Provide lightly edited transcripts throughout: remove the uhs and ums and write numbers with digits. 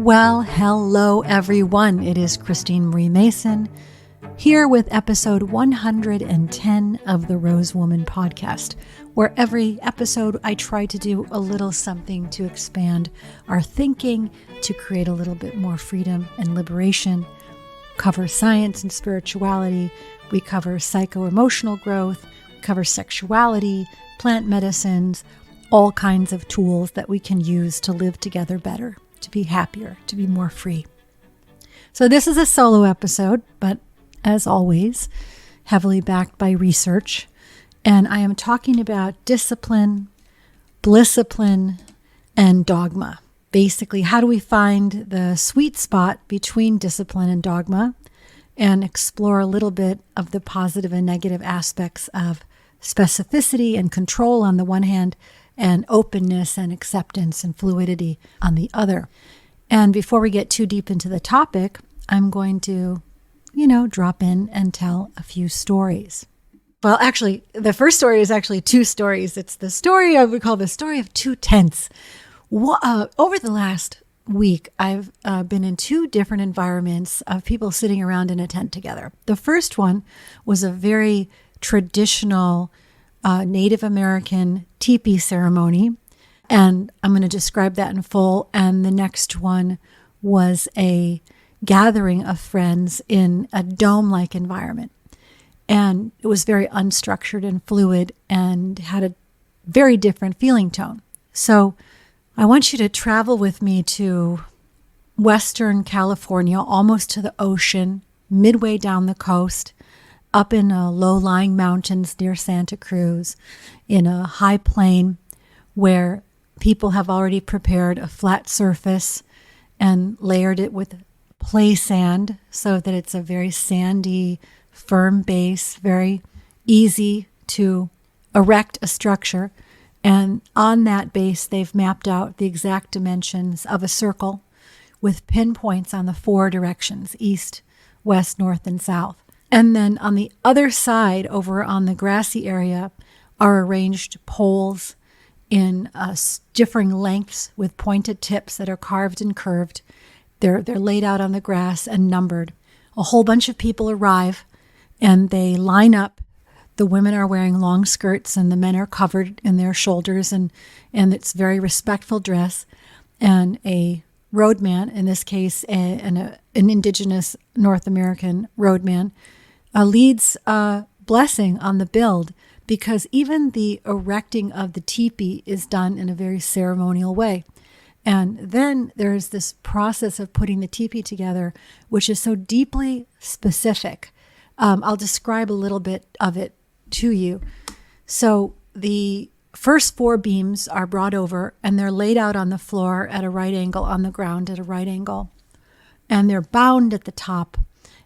Well, hello everyone. It is Christine Marie Mason here with episode 110 of the Rose Woman podcast, where every episode I try to do a little something to expand our thinking, to create a little bit more freedom and liberation, cover science and spirituality. We cover psycho-emotional growth, we cover sexuality, plant medicines, all kinds of tools that we can use to live together better, to be happier, to be more free. So this is a solo episode, but as always, heavily backed by research. And I am talking about discipline, blissipline, and dogma. Basically, how do we find the sweet spot between discipline and dogma and explore a little bit of the positive and negative aspects of specificity and control on the one hand, and openness and acceptance and fluidity on the other. And before we get too deep into the topic, I'm going to, drop in and tell a few stories. Well, actually, the first story is actually two stories. It's the story I would call the story of two tents. Over the last week, I've been in two different environments of people sitting around in a tent together. The first one was a very traditional Native American teepee ceremony, and I'm going to describe that in full. And the next one was a gathering of friends in a dome-like environment. And it was very unstructured and fluid and had a very different feeling tone. So I want you to travel with me to Western California, almost to the ocean, midway down the coast, up in low-lying mountains near Santa Cruz, in a high plain where people have already prepared a flat surface and layered it with play sand so that it's a very sandy, firm base, very easy to erect a structure. And on that base, they've mapped out the exact dimensions of a circle with pinpoints on the four directions, east, west, north, and south. And then on the other side, over on the grassy area, are arranged poles in differing lengths with pointed tips that are carved and curved. They're laid out on the grass and numbered. A whole bunch of people arrive and they line up. The women are wearing long skirts and the men are covered in their shoulders, and it's very respectful dress. And a roadman, in this case an indigenous North American roadman, leads a blessing on the build, because even the erecting of the teepee is done in a very ceremonial way. And then there's this process of putting the teepee together, which is so deeply specific. I'll describe a little bit of it to you. So the first four beams are brought over and they're laid out on the floor at a right angle, on the ground at a right angle. And they're bound at the top,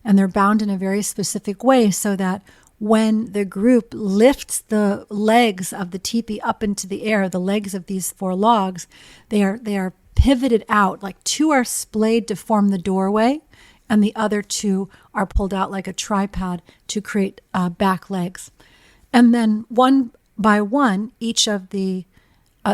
and they're bound in a very specific way so that when the group lifts the legs of the teepee up into the air, the legs of these four logs, they are pivoted out, like two are splayed to form the doorway, and the other two are pulled out like a tripod to create back legs. And then one by one, each of the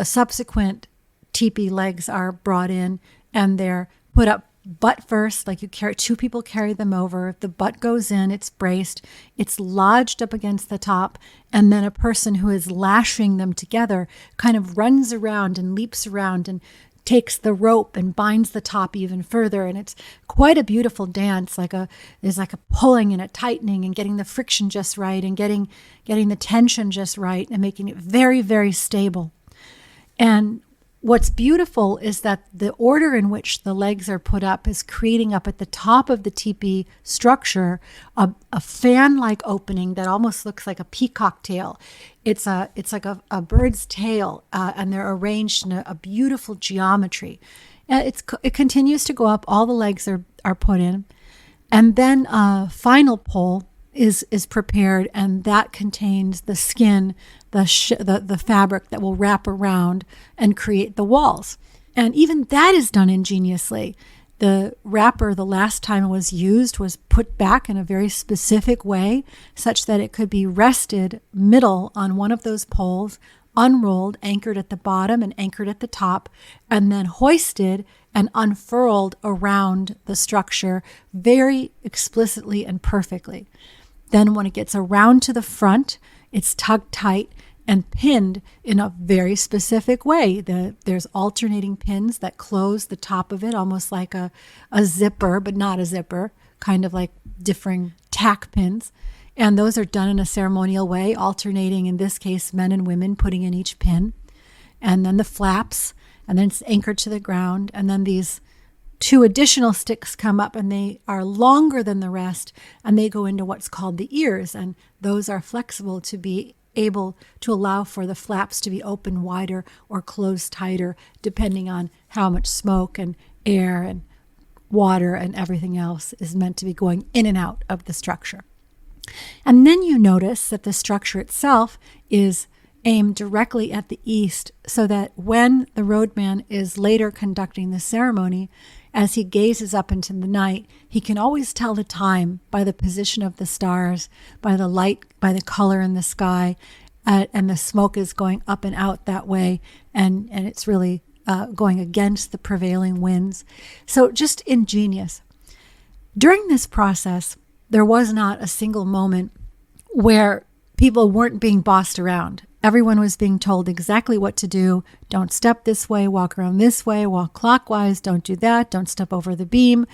subsequent teepee legs are brought in, and they're put up butt first, like two people carry them over. The butt goes in, it's braced, it's lodged up against the top, and then a person who is lashing them together kind of runs around and leaps around and takes the rope and binds the top even further. And it's quite a beautiful dance. There's like a pulling and a tightening and getting the friction just right and getting the tension just right and making it very, very stable. And what's beautiful is that the order in which the legs are put up is creating up at the top of the teepee structure a fan-like opening that almost looks like a peacock tail. It's like a bird's tail, and they're arranged in a beautiful geometry. It continues to go up. All the legs are put in, and then a final pole is prepared, and that contains the skin, the fabric that will wrap around and create the walls. And even that is done ingeniously. The wrapper, the last time it was used, was put back in a very specific way such that it could be rested middle on one of those poles, unrolled, anchored at the bottom and anchored at the top, and then hoisted and unfurled around the structure very explicitly and perfectly. Then when it gets around to the front, it's tugged tight and pinned in a very specific way. There's alternating pins that close the top of it, almost like a zipper, but not a zipper, kind of like differing tack pins. And those are done in a ceremonial way, alternating, in this case, men and women putting in each pin. And then the flaps, and then it's anchored to the ground. And then these 2 additional sticks come up, and they are longer than the rest, and they go into what's called the ears. And those are flexible to be able to allow for the flaps to be open wider or closed tighter, depending on how much smoke and air and water and everything else is meant to be going in and out of the structure. And then you notice that the structure itself is aimed directly at the east, so that when the roadman is later conducting the ceremony, as he gazes up into the night, he can always tell the time by the position of the stars, by the light, by the color in the sky, and the smoke is going up and out that way, and it's really going against the prevailing winds. So just ingenious. During this process, there was not a single moment where people weren't being bossed around. Everyone was being told exactly what to do. Don't step this way, walk around this way, walk clockwise, don't do that, don't step over the beam.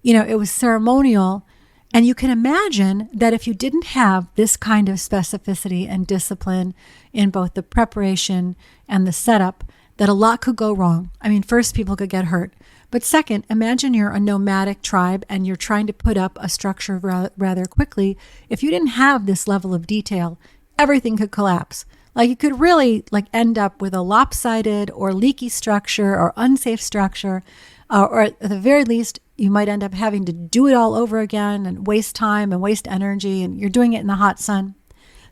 It was ceremonial. And you can imagine that if you didn't have this kind of specificity and discipline in both the preparation and the setup, that a lot could go wrong. I mean, first, people could get hurt. But second, imagine you're a nomadic tribe and you're trying to put up a structure rather quickly. If you didn't have this level of detail, everything could collapse. Like, you could really end up with a lopsided or leaky structure or unsafe structure, or at the very least, you might end up having to do it all over again and waste time and waste energy, and you're doing it in the hot sun.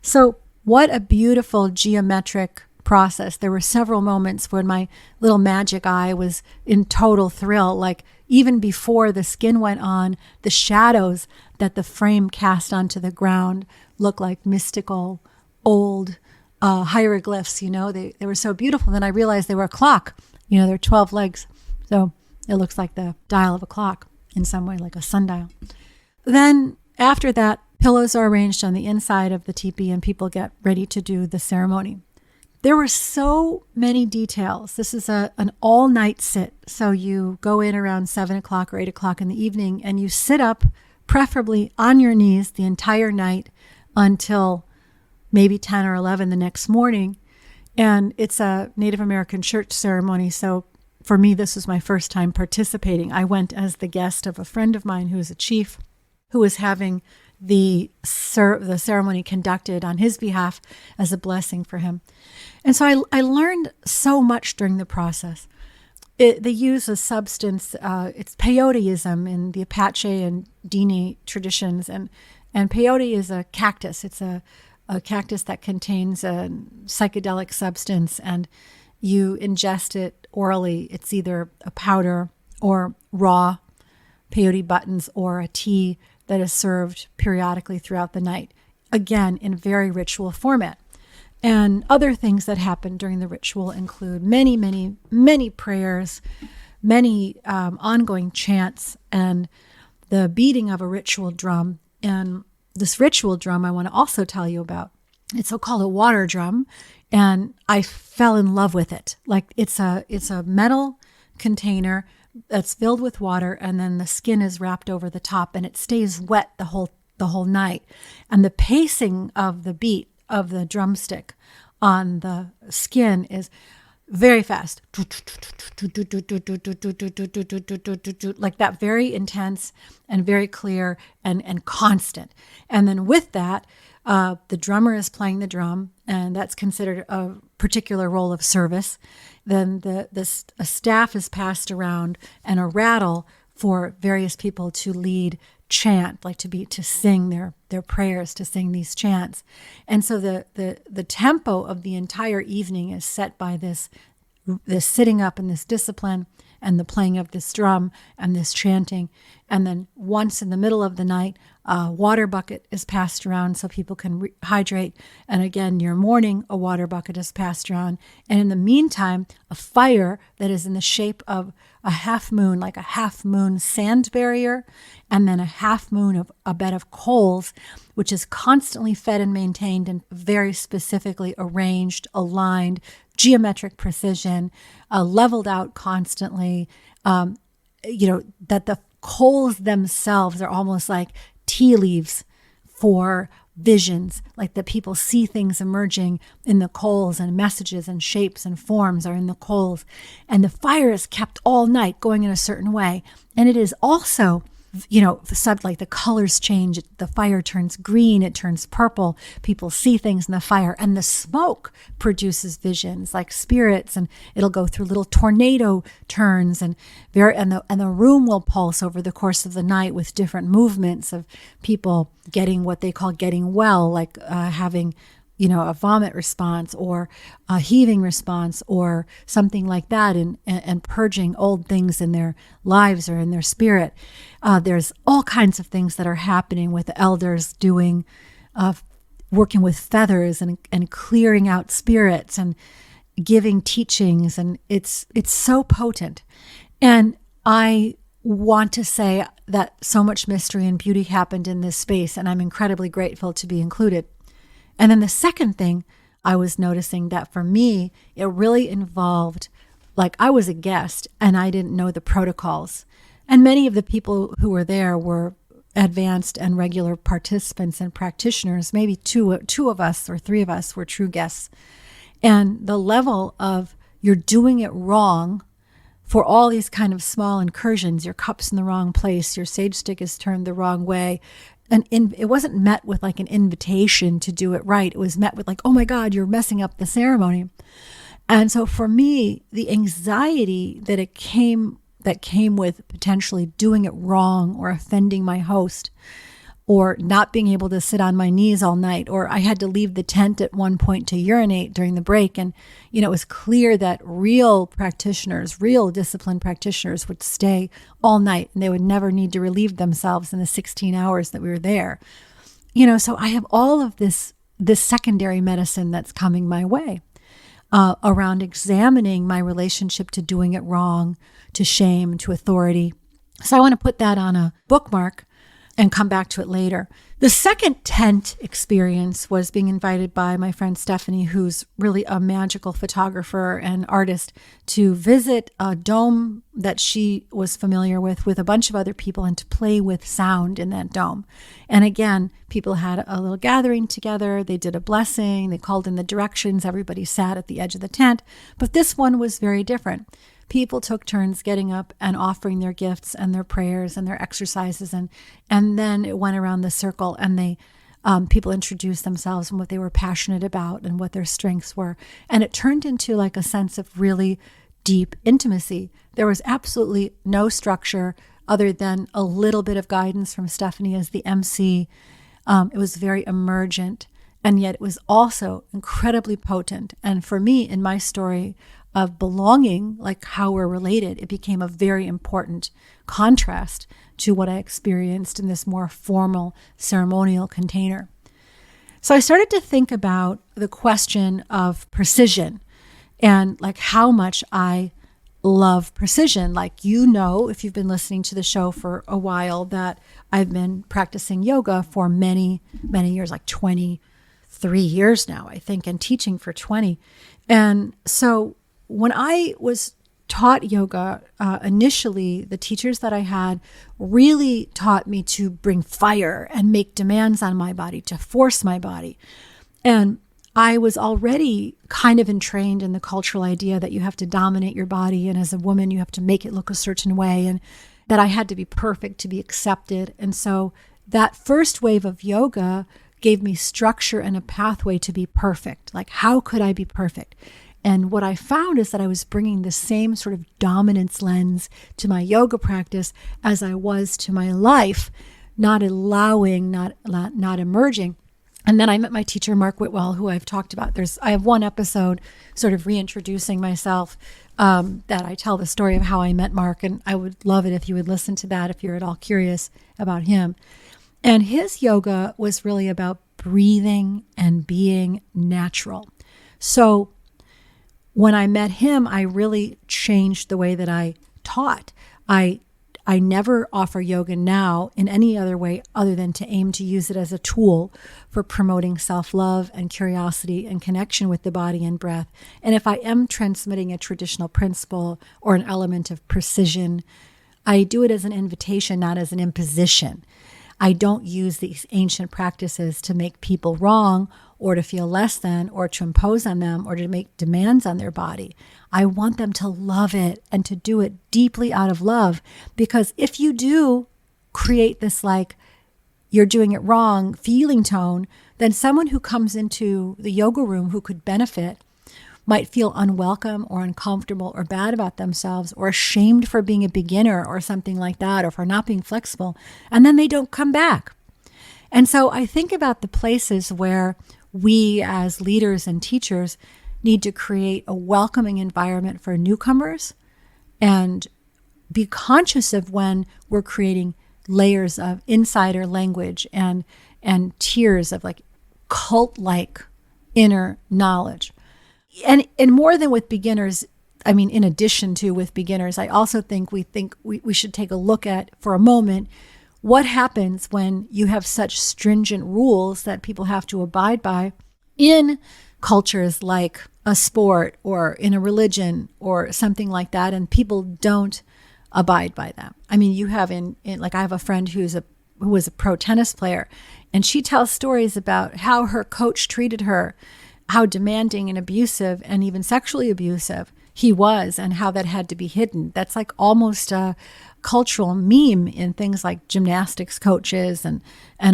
So what a beautiful geometric process. There were several moments when my little magic eye was in total thrill. Like, even before the skin went on, the shadows that the frame cast onto the ground looked like mystical, old hieroglyphs. They were so beautiful. Then I realized they were a clock. They're 12 legs. So it looks like the dial of a clock in some way, like a sundial. Then after that, pillows are arranged on the inside of the teepee and people get ready to do the ceremony. There were so many details. This is an all-night sit. So you go in around 7 o'clock or 8 o'clock in the evening, and you sit up, preferably on your knees, the entire night until maybe 10 or 11 the next morning. And it's a Native American church ceremony. So for me, this was my first time participating. I went as the guest of a friend of mine who is a chief, who was having the ceremony conducted on his behalf as a blessing for him. And so I learned so much during the process. They use a substance, it's peyoteism in the Apache and Dini traditions. And peyote is a cactus. It's a cactus that contains a psychedelic substance, and you ingest it orally. It's either a powder or raw peyote buttons or a tea that is served periodically throughout the night, again, in very ritual format. And other things that happen during the ritual include many, many, many prayers, many ongoing chants, and the beating of a ritual drum. And this ritual drum I want to also tell you about. It's so-called a water drum, and I fell in love with it. Like, it's a metal container that's filled with water, and then the skin is wrapped over the top, and it stays wet the whole night. And the pacing of the beat of the drumstick on the skin is very fast, like that, very intense and very clear and constant. And then with that, the drummer is playing the drum, and that's considered a particular role of service. Then a staff is passed around and a rattle for various people to lead chant, like to sing their prayers, to sing these chants. And so the tempo of the entire evening is set by this sitting up and this discipline and the playing of this drum and this chanting. And then once in the middle of the night, a water bucket is passed around so people can hydrate. And again, near morning, a water bucket is passed around. And in the meantime, a fire that is in the shape of a half moon, like a half moon sand barrier, and then a half moon of a bed of coals, which is constantly fed and maintained and very specifically arranged, aligned, geometric precision, leveled out constantly, that the coals themselves are almost like tea leaves for visions, like that people see things emerging in the coals, and messages and shapes and forms are in the coals. And the fire is kept all night going in a certain way. And it is also, like the colors change. The fire turns green, it turns purple. People see things in the fire, and the smoke produces visions like spirits, and it'll go through little tornado turns, and the room will pulse over the course of the night with different movements of people getting what they call getting well, like having a vomit response or a heaving response or something like that, and purging old things in their lives or in their spirit. There's all kinds of things that are happening with the elders doing, working with feathers and clearing out spirits and giving teachings. And it's so potent. And I want to say that so much mystery and beauty happened in this space, and I'm incredibly grateful to be included. And then the second thing I was noticing that for me, it really involved, like I was a guest and I didn't know the protocols. And many of the people who were there were advanced and regular participants and practitioners. Maybe two of us or three of us were true guests. And the level of you're doing it wrong for all these kind of small incursions, your cup's in the wrong place, your sage stick is turned the wrong way. And it wasn't met with like an invitation to do it right. It was met with like, oh my God, you're messing up the ceremony. And so for me, the anxiety that came with potentially doing it wrong or offending my host, or not being able to sit on my knees all night, or I had to leave the tent at one point to urinate during the break. And, it was clear that real discipline practitioners would stay all night and they would never need to relieve themselves in the 16 hours that we were there. So I have all of this secondary medicine that's coming my way around examining my relationship to doing it wrong, to shame, to authority. So I want to put that on a bookmark and come back to it later. The second tent experience was being invited by my friend Stephanie, who's really a magical photographer and artist, to visit a dome that she was familiar with a bunch of other people, and to play with sound in that dome. And again, people had a little gathering together. They did a blessing. They called in the directions. Everybody sat at the edge of the tent. But this one was very different. People took turns getting up and offering their gifts and their prayers and their exercises, and then it went around the circle, and people introduced themselves and what they were passionate about and what their strengths were, and it turned into like a sense of really deep intimacy. There was absolutely no structure other than a little bit of guidance from Stephanie as the MC. It was very emergent, and yet it was also incredibly potent. And for me, in my story of belonging, like how we're related, it became a very important contrast to what I experienced in this more formal ceremonial container. So I started to think about the question of precision and like how much I love precision. Like, if you've been listening to the show for a while, that I've been practicing yoga for many, many years, like 23 years now, I think, and teaching for 20. And so when I was taught yoga, initially, the teachers that I had really taught me to bring fire and make demands on my body, to force my body. And I was already kind of entrained in the cultural idea that you have to dominate your body, and as a woman, you have to make it look a certain way, and that I had to be perfect to be accepted. And so that first wave of yoga gave me structure and a pathway to be perfect. Like, how could I be perfect? And what I found is that I was bringing the same sort of dominance lens to my yoga practice as I was to my life, not allowing, not emerging. And then I met my teacher, Mark Whitwell, who I've talked about. I have one episode sort of reintroducing myself that I tell the story of how I met Mark, and I would love it if you would listen to that if you're at all curious about him. And his yoga was really about breathing and being natural. So when I met him, I really changed the way that I taught. I never offer yoga now in any other way other than to aim to use it as a tool for promoting self-love and curiosity and connection with the body and breath. And if I am transmitting a traditional principle or an element of precision, I do it as an invitation, not as an imposition. I don't use these ancient practices to make people wrong or to feel less than or to impose on them or to make demands on their body. I want them to love it and to do it deeply out of love, because if you do create this like you're doing it wrong feeling tone, then someone who comes into the yoga room who could benefit might feel unwelcome or uncomfortable or bad about themselves or ashamed for being a beginner or something like that, or for not being flexible, and then they don't come back. And so I think about the places where we as leaders and teachers need to create a welcoming environment for newcomers and be conscious of when we're creating layers of insider language and tiers of like cult-like inner knowledge. And more than with beginners, I mean, in addition to with beginners, I also think we should take a look at, for a moment, what happens when you have such stringent rules that people have to abide by in cultures like a sport or in a religion or something like that, and people don't abide by them. I mean, you have like I have a friend who was a pro tennis player, and she tells stories about how her coach treated her, how demanding and abusive and even sexually abusive he was, and how that had to be hidden. That's like almost a cultural meme in things like gymnastics coaches and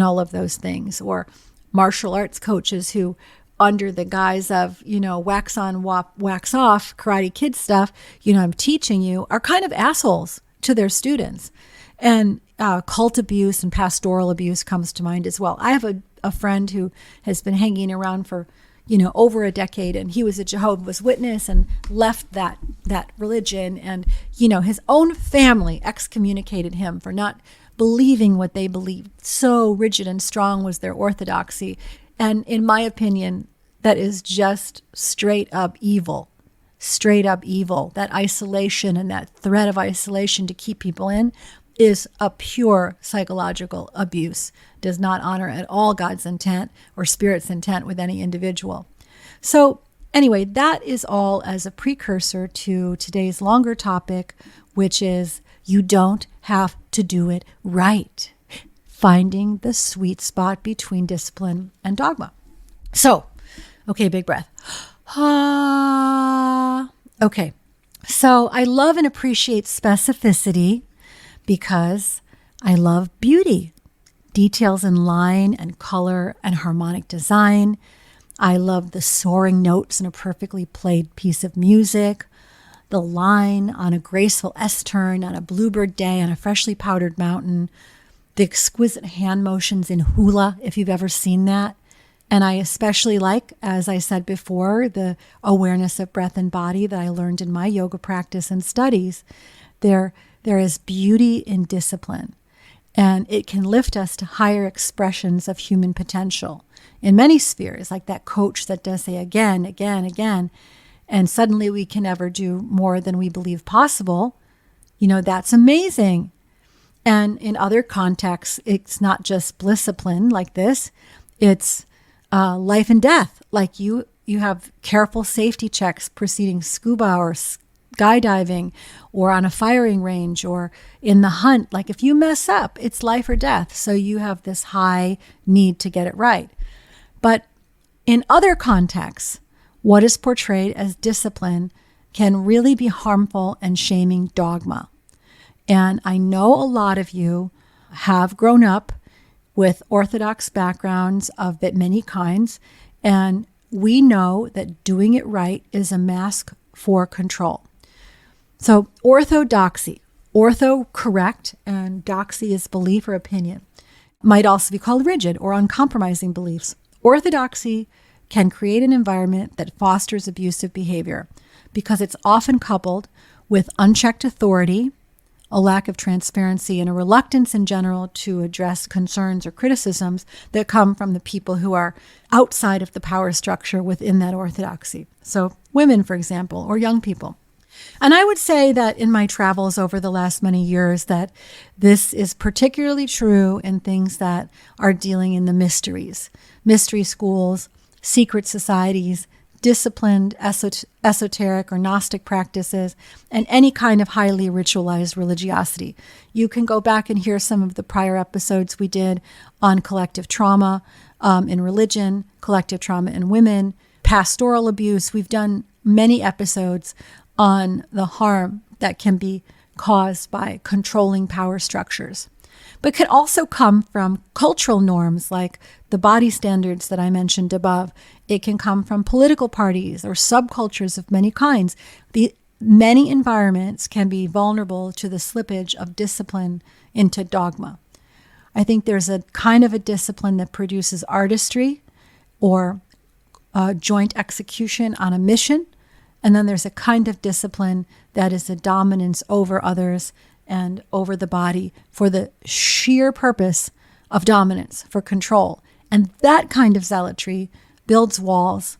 all of those things, or martial arts coaches who, under the guise of, wax on, wax off, Karate Kid stuff, I'm teaching you, are kind of assholes to their students. And cult abuse and pastoral abuse comes to mind as well. I have a friend who has been hanging around for over a decade, and he was a Jehovah's Witness and left that religion, and his own family excommunicated him for not believing what they believed. So rigid and strong was their orthodoxy. And in my opinion, that is just straight up evil. Straight up evil. That isolation and that threat of isolation to keep people in is a pure psychological abuse. Does not honor at all God's intent or Spirit's intent with any individual. So anyway, that is all as a precursor to today's longer topic, which is you don't have to do it right. Finding the sweet spot between discipline and dogma. So, okay, big breath. Okay, so I love and appreciate specificity because I love beauty, details in line and color and harmonic design. I love the soaring notes in a perfectly played piece of music, the line on a graceful S-turn on a bluebird day on a freshly powdered mountain, the exquisite hand motions in hula, if you've ever seen that. And I especially like, as I said before, the awareness of breath and body that I learned in my yoga practice and studies. There is beauty in discipline, and it can lift us to higher expressions of human potential in many spheres, like that coach that does say again, again, again, and suddenly we can never do more than we believe possible. That's amazing. And in other contexts, it's not just blissipline like this, it's life and death. Like you have careful safety checks preceding scuba or skydiving or on a firing range or in the hunt. Like if you mess up, it's life or death. So you have this high need to get it right. But in other contexts, what is portrayed as discipline can really be harmful and shaming dogma. And I know a lot of you have grown up with Orthodox backgrounds of many kinds, and we know that doing it right is a mask for control. So orthodoxy, ortho correct, and doxy is belief or opinion, might also be called rigid or uncompromising beliefs. Orthodoxy can create an environment that fosters abusive behavior because it's often coupled with unchecked authority, a lack of transparency, and a reluctance in general to address concerns or criticisms that come from the people who are outside of the power structure within that orthodoxy. So women, for example, or young people. And I would say that in my travels over the last many years that this is particularly true in things that are dealing in the mysteries, mystery schools, secret societies, disciplined esoteric or Gnostic practices, and any kind of highly ritualized religiosity. You can go back and hear some of the prior episodes we did on collective trauma in religion, collective trauma in women, pastoral abuse. We've done many episodes on the harm that can be caused by controlling power structures, but can also come from cultural norms like the body standards that I mentioned above. It can come from political parties or subcultures of many kinds. Many environments can be vulnerable to the slippage of discipline into dogma. I think there's a kind of a discipline that produces artistry or joint execution on a mission. And then there's a kind of discipline that is a dominance over others and over the body for the sheer purpose of dominance, for control. And that kind of zealotry builds walls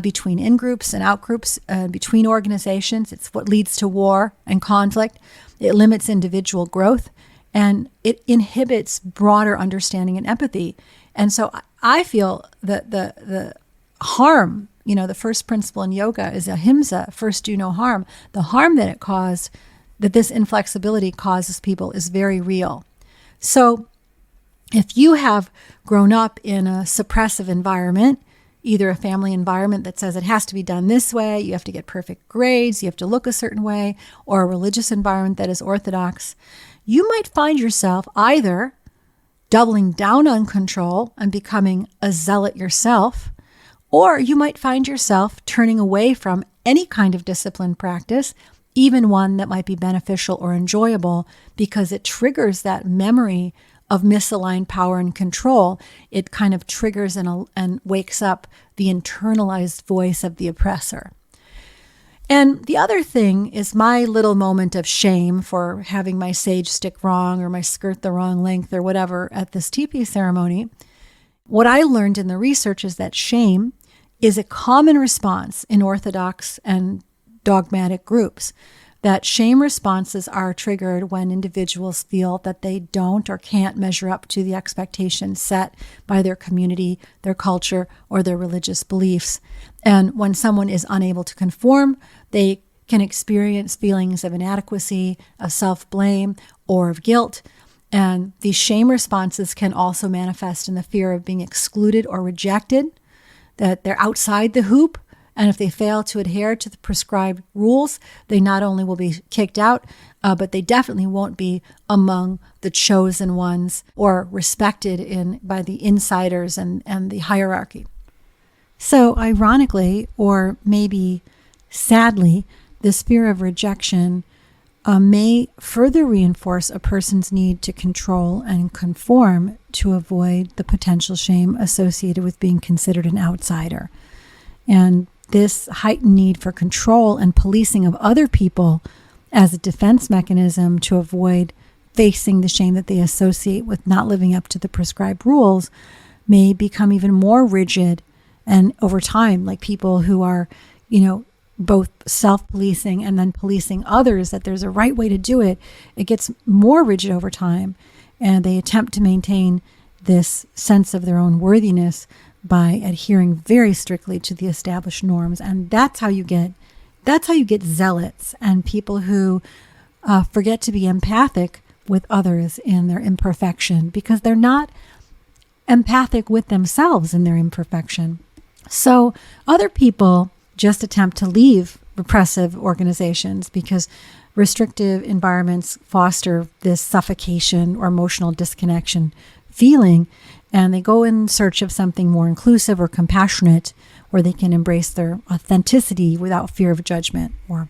between in-groups and out-groups, between organizations. It's what leads to war and conflict. It limits individual growth, and it inhibits broader understanding and empathy. And so I feel that the harm, the first principle in yoga is ahimsa, first do no harm. The harm that it caused, that this inflexibility causes people, is very real. So if you have grown up in a suppressive environment, either a family environment that says it has to be done this way, you have to get perfect grades, you have to look a certain way, or a religious environment that is orthodox, you might find yourself either doubling down on control and becoming a zealot yourself, or you might find yourself turning away from any kind of discipline practice, even one that might be beneficial or enjoyable, because it triggers that memory of misaligned power and control. It kind of triggers and wakes up the internalized voice of the oppressor. And the other thing is my little moment of shame for having my sage stick wrong or my skirt the wrong length or whatever at this teepee ceremony. What I learned in the research is that shame is a common response in Orthodox and dogmatic groups, that shame responses are triggered when individuals feel that they don't or can't measure up to the expectations set by their community, their culture, or their religious beliefs. And when someone is unable to conform, they can experience feelings of inadequacy, of self-blame, or of guilt. And these shame responses can also manifest in the fear of being excluded or rejected, that they're outside the hoop. And if they fail to adhere to the prescribed rules, they not only will be kicked out, but they definitely won't be among the chosen ones or respected by the insiders and the hierarchy. So ironically, or maybe sadly, this fear of rejection may further reinforce a person's need to control and conform to avoid the potential shame associated with being considered an outsider. And this heightened need for control and policing of other people as a defense mechanism to avoid facing the shame that they associate with not living up to the prescribed rules may become even more rigid. And over time, like people who are, both self-policing and then policing others, that there's a right way to do it, it gets more rigid over time. And they attempt to maintain this sense of their own worthiness by adhering very strictly to the established norms. And that's how you get zealots and people who forget to be empathic with others in their imperfection, because they're not empathic with themselves in their imperfection. So other people just attempt to leave repressive organizations because restrictive environments foster this suffocation or emotional disconnection feeling, and they go in search of something more inclusive or compassionate, where they can embrace their authenticity without fear of judgment or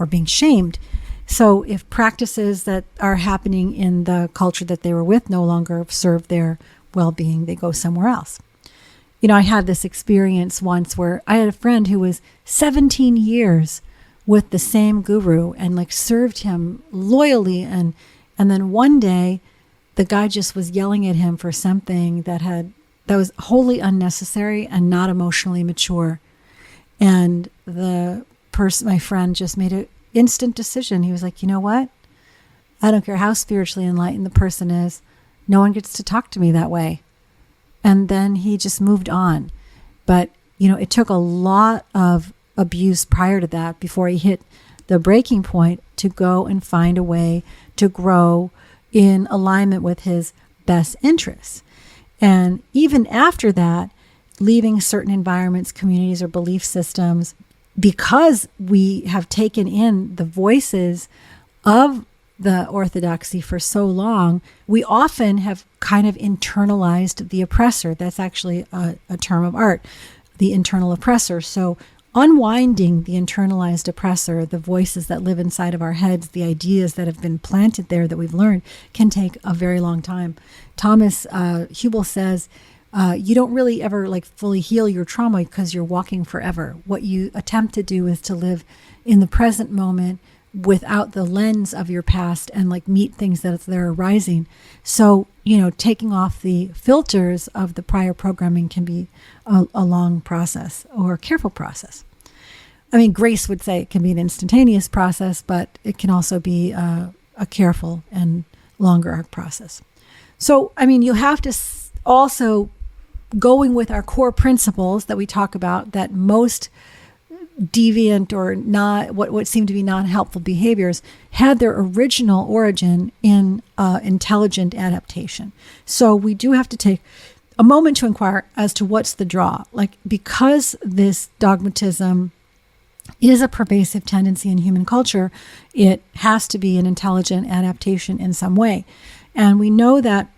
being shamed. So if practices that are happening in the culture that they were with no longer serve their well-being, they go somewhere else. I had this experience once where I had a friend who was 17 years with the same guru and like served him loyally. And then one day the guy just was yelling at him for something that was wholly unnecessary and not emotionally mature. And my friend just made an instant decision. He was like, you know what? I don't care how spiritually enlightened the person is. No one gets to talk to me that way. And then he just moved on. But, it took a lot of abuse prior to that before he hit the breaking point to go and find a way to grow in alignment with his best interests. And even after that, leaving certain environments, communities, or belief systems, because we have taken in the voices of the orthodoxy for so long, we often have kind of internalized the oppressor. That's actually a term of art, the internal oppressor. So unwinding the internalized oppressor, the voices that live inside of our heads, the ideas that have been planted there that we've learned, can take a very long time. Thomas Hubel says, you don't really ever like fully heal your trauma because you're walking forever. What you attempt to do is to live in the present moment without the lens of your past and like meet things that are arising. So, taking off the filters of the prior programming can be a long process or a careful process. I mean, Grace would say it can be an instantaneous process, but it can also be a careful and longer arc process. So, I mean, you have to also, going with our core principles that we talk about, that most deviant or not, what seem to be non-helpful behaviors had their original origin in intelligent adaptation. So we do have to take a moment to inquire as to what's the draw. Like, because this dogmatism is a pervasive tendency in human culture, it has to be an intelligent adaptation in some way. And we know that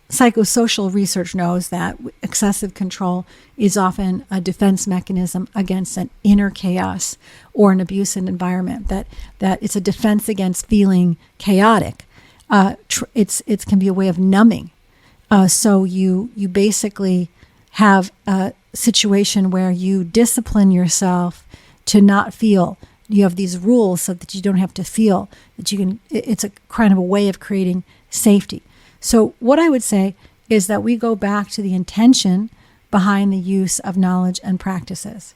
psychosocial research knows that excessive control is often a defense mechanism against an inner chaos or an abusive environment, that it's a defense against feeling chaotic. It can be a way of numbing. So you basically have a situation where you discipline yourself to not feel. You have these rules so that you don't have to feel, that you can. It's a kind of a way of creating safety. So what I would say is that we go back to the intention behind the use of knowledge and practices.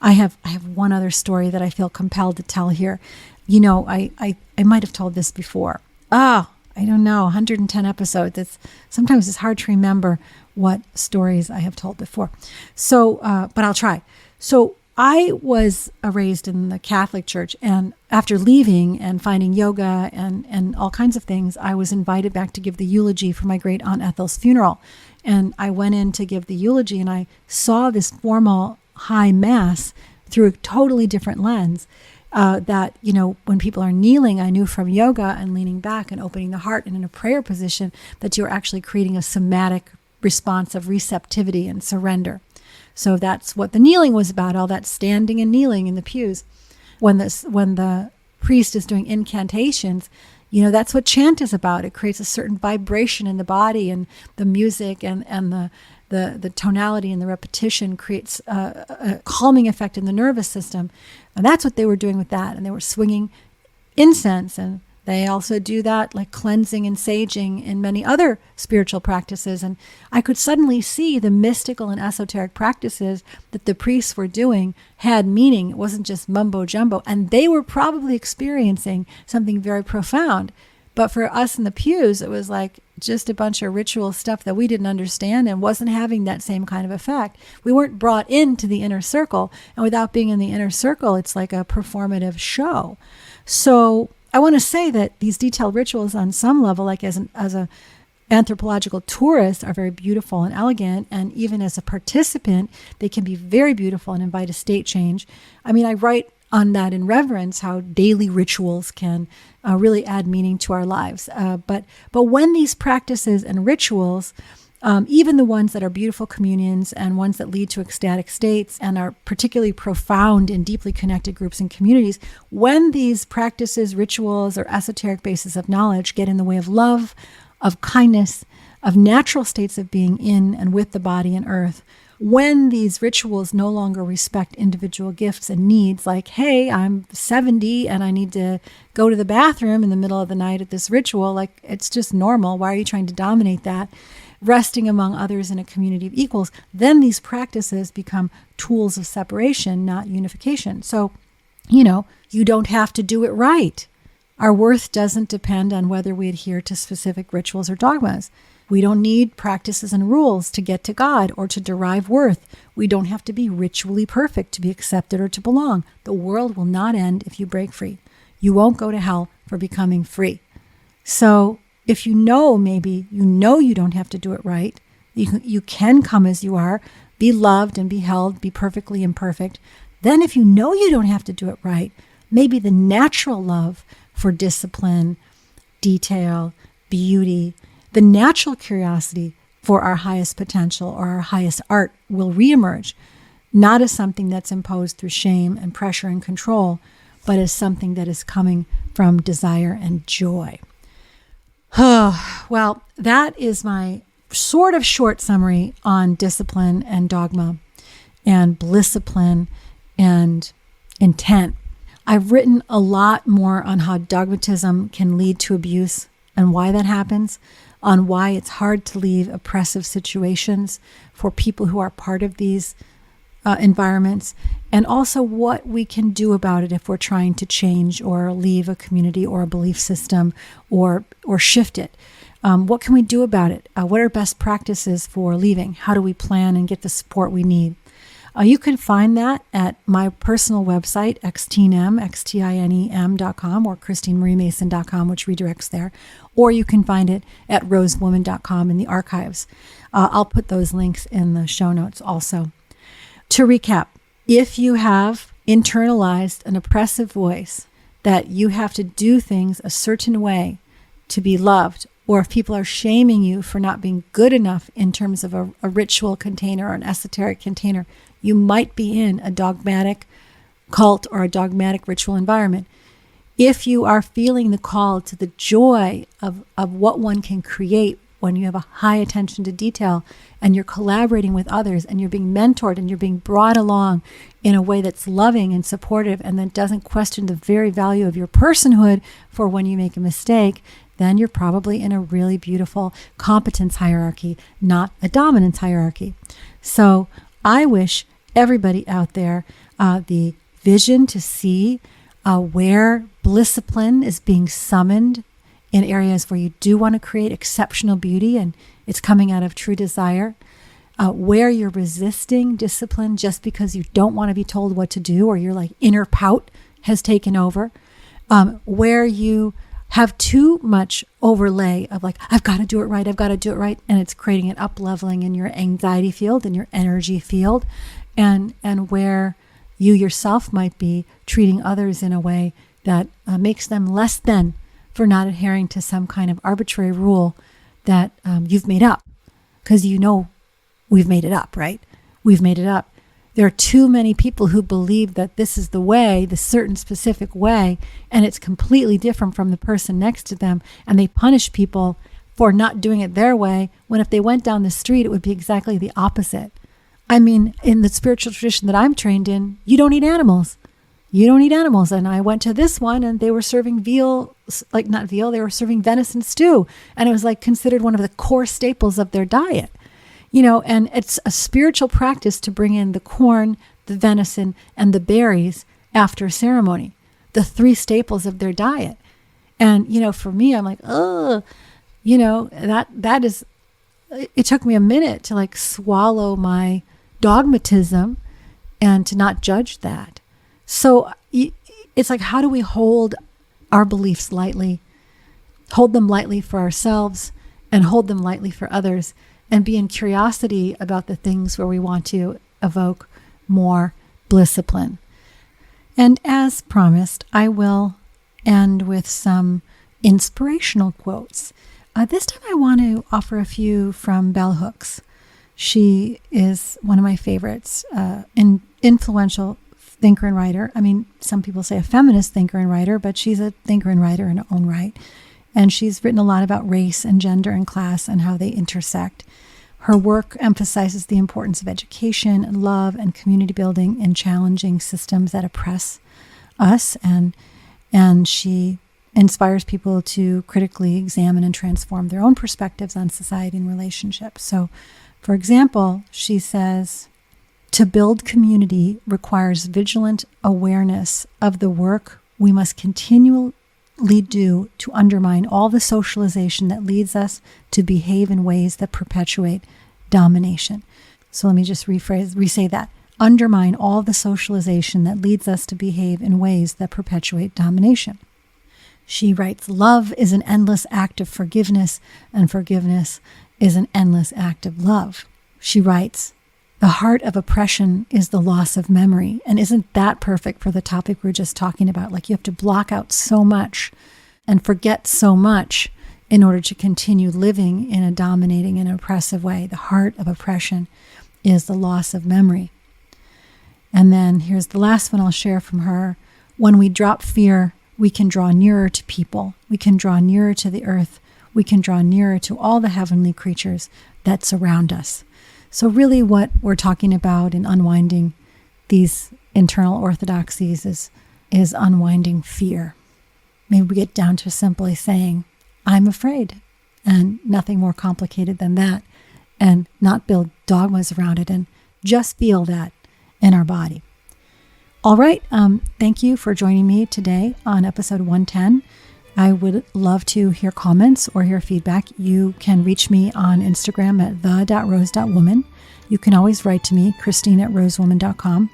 I have one other story that I feel compelled to tell here. I might have told this before. I don't know, 110 episodes. Sometimes it's hard to remember what stories I have told before. So, but I'll try. So I was raised in the Catholic Church, and after leaving and finding yoga and all kinds of things, I was invited back to give the eulogy for my great aunt Ethel's funeral. And I went in to give the eulogy, and I saw this formal high mass through a totally different lens. That, when people are kneeling, I knew from yoga and leaning back and opening the heart and in a prayer position that you're actually creating a somatic response of receptivity and surrender. So that's what the kneeling was about, all that standing and kneeling in the pews. When the priest is doing incantations, that's what chant is about. It creates a certain vibration in the body, and the music and the tonality and the repetition creates a calming effect in the nervous system. And that's what they were doing with that. And they were swinging incense, and they also do that like cleansing and saging in many other spiritual practices. And I could suddenly see the mystical and esoteric practices that the priests were doing had meaning. It wasn't just mumbo jumbo. And they were probably experiencing something very profound. But for us in the pews, it was like just a bunch of ritual stuff that we didn't understand and wasn't having that same kind of effect. We weren't brought into the inner circle. And without being in the inner circle, it's like a performative show. So I want to say that these detailed rituals on some level, like as a anthropological tourist, are very beautiful and elegant. And even as a participant, they can be very beautiful and invite a state change. I mean, I write on that in Reverence, how daily rituals can really add meaning to our lives. But when these practices and rituals, even the ones that are beautiful communions and ones that lead to ecstatic states and are particularly profound in deeply connected groups and communities, when these practices, rituals, or esoteric bases of knowledge get in the way of love, of kindness, of natural states of being in and with the body and earth, when these rituals no longer respect individual gifts and needs, like, hey, I'm 70 and I need to go to the bathroom in the middle of the night at this ritual, like, it's just normal. Why are you trying to dominate that? Resting among others in a community of equals, then these practices become tools of separation, not unification. So, you don't have to do it right. Our worth doesn't depend on whether we adhere to specific rituals or dogmas. We don't need practices and rules to get to God or to derive worth. We don't have to be ritually perfect to be accepted or to belong. The world will not end if you break free. You won't go to hell for becoming free. So if maybe you don't have to do it right, you can come as you are, be loved and be held, be perfectly imperfect. Then if you don't have to do it right, maybe the natural love for discipline, detail, beauty, the natural curiosity for our highest potential or our highest art will reemerge, not as something that's imposed through shame and pressure and control, but as something that is coming from desire and joy. Well, that is my sort of short summary on discipline and dogma and blissipline and intent. I've written a lot more on how dogmatism can lead to abuse and why that happens, on why it's hard to leave oppressive situations for people who are part of these environments, and also what we can do about it if we're trying to change or leave a community or a belief system or shift it. What can we do about it? What are best practices for leaving? How do we plan and get the support we need? You can find that at my personal website, xtinem.com or christinemariemason.com, which redirects there. Or you can find it at rosewoman.com in the archives. I'll put those links in the show notes also. To recap, if you have internalized an oppressive voice that you have to do things a certain way to be loved, or if people are shaming you for not being good enough in terms of a ritual container or an esoteric container, you might be in a dogmatic cult or a dogmatic ritual environment. If you are feeling the call to the joy of what one can create when you have a high attention to detail and you're collaborating with others and you're being mentored and you're being brought along in a way that's loving and supportive and that doesn't question the very value of your personhood for when you make a mistake, then you're probably in a really beautiful competence hierarchy, not a dominance hierarchy. So I wish everybody out there the vision to see where blissipline is being summoned in areas where you do want to create exceptional beauty and it's coming out of true desire, where you're resisting discipline just because you don't want to be told what to do or your like inner pout has taken over, where you have too much overlay of like, I've got to do it right, and it's creating an up-leveling in your anxiety field and your energy field, and where you yourself might be treating others in a way that makes them less than for not adhering to some kind of arbitrary rule that you've made up, because we've made it up, right? We've made it up. There are too many people who believe that this is the way, the certain specific way, and it's completely different from the person next to them, and they punish people for not doing it their way, when if they went down the street, it would be exactly the opposite. I mean, in the spiritual tradition that I'm trained in, you don't eat animals. You don't eat animals. And I went to this one and they were serving they were serving venison stew. And it was like considered one of the core staples of their diet. And it's a spiritual practice to bring in the corn, the venison, and the berries after a ceremony, the three staples of their diet. And, for me, I'm like, that is, it took me a minute to like swallow my dogmatism and to not judge that. So it's like, how do we hold our beliefs lightly, hold them lightly for ourselves and hold them lightly for others, and be in curiosity about the things where we want to evoke more blissipline. And as promised, I will end with some inspirational quotes. This time I want to offer a few from Bell Hooks. She is one of my favorites, an influential thinker and writer. I mean, some people say a feminist thinker and writer, but she's a thinker and writer in her own right. And she's written a lot about race and gender and class and how they intersect. Her work emphasizes the importance of education, love, and community building in challenging systems that oppress us, and she inspires people to critically examine and transform their own perspectives on society and relationships. So, for example, she says, to build community requires vigilant awareness of the work we must continually do to undermine all the socialization that leads us to behave in ways that perpetuate domination. So let me just re-say that. Undermine all the socialization that leads us to behave in ways that perpetuate domination. She writes, love is an endless act of forgiveness, and forgiveness is an endless act of love. She writes, the heart of oppression is the loss of memory. And isn't that perfect for the topic we were just talking about? Like, you have to block out so much and forget so much in order to continue living in a dominating and oppressive way. The heart of oppression is the loss of memory. And then here's the last one I'll share from her. When we drop fear, we can draw nearer to people. We can draw nearer to the earth. We can draw nearer to all the heavenly creatures that surround us. So really what we're talking about in unwinding these internal orthodoxies is unwinding fear. Maybe we get down to simply saying, I'm afraid, and nothing more complicated than that, and not build dogmas around it, and just feel that in our body. All right. Thank you for joining me today on episode 110. I would love to hear comments or hear feedback. You can reach me on Instagram at the.rose.woman. You can always write to me, Christine@rosewoman.com.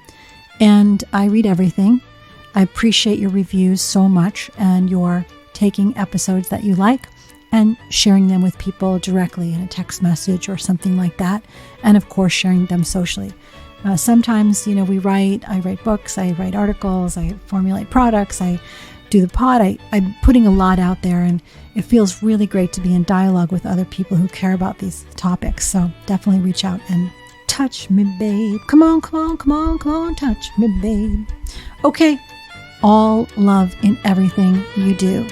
And I read everything. I appreciate your reviews so much, and your taking episodes that you like and sharing them with people directly in a text message or something like that. And of course, sharing them socially. Sometimes, I write books, I write articles, I formulate products, I do the pod. I'm putting a lot out there, and it feels really great to be in dialogue with other people who care about these topics. So definitely reach out and touch me, babe. Come on, touch me, babe. Okay. All love in everything you do.